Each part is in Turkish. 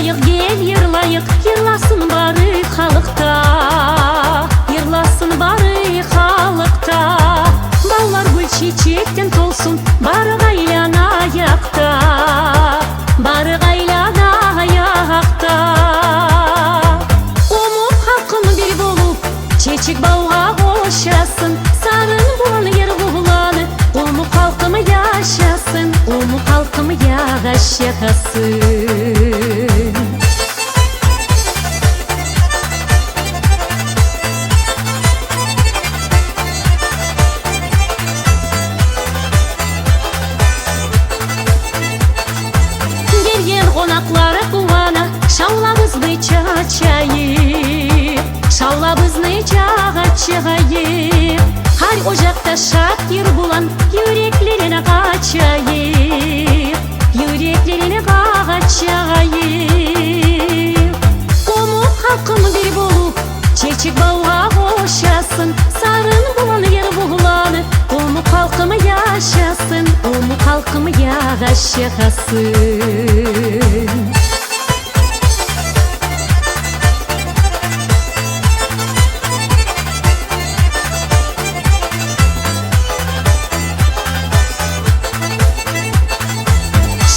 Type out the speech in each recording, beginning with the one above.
yırlayık, gel yırlayık, yırlasın bari halıkta, yırlasın bari halıkta. Ballar gül çiçekten tolsun, bari gaylana ayakta, bari gaylana ayakta. Umum halkım bir bolup, çeçik balğa koşasın, sarın bulanı yer buğulanı, umum halkımı yaşasın, umum halkımı yağış yakasın. Konaklara kuvana, şavlamızını çağçayıp, şavlamızını çağçayıp. Her ocakta şakir bulan, yüreklerine kaçayıp, yüreklerine kaçayıp. Umum halkım bir bolup, çeçik balğa koşasın, sarın bulanı yer buğulanı, umum halkımı yaşasın, umum halkımı yağış yakasın.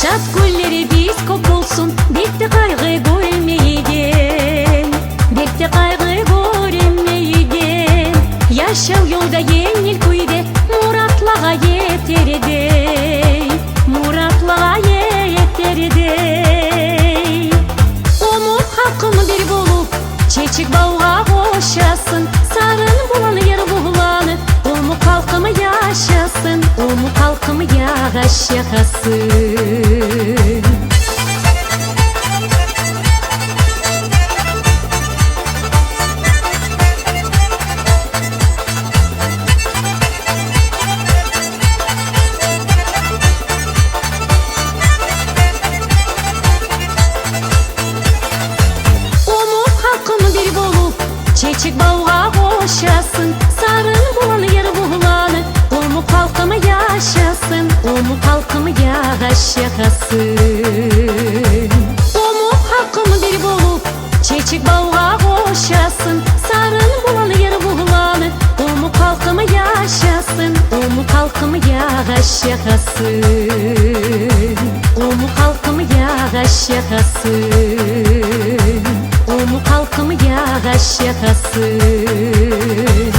Şat gülleri biz kopulsun, bitti kaygı görmeyden, bitti kaygı görmeyden. Yaşav yolda yengil kuyde, muratlağa yeterdi, muratlağa yeterdi. Umum halkım bir bolup, çeçik balğa koşasın, sarın bulanı yer buğulanı, umum halkımı yaşasın, umum halkımı yağış yakasın. Çeçik balğa koşasın, sarın bulanı yer buğulanı, umum halkımı yaşasın, umum halkımı yağış yakasın. Umum halkımı bir bolup, çeçik balğa koşasın, sarın bulanı yer buğulanı, umum halkımı yaşasın, umum halkımı yağış yakasın, umum halkımı yağış yakasın, umum halkımı yağış yakasın.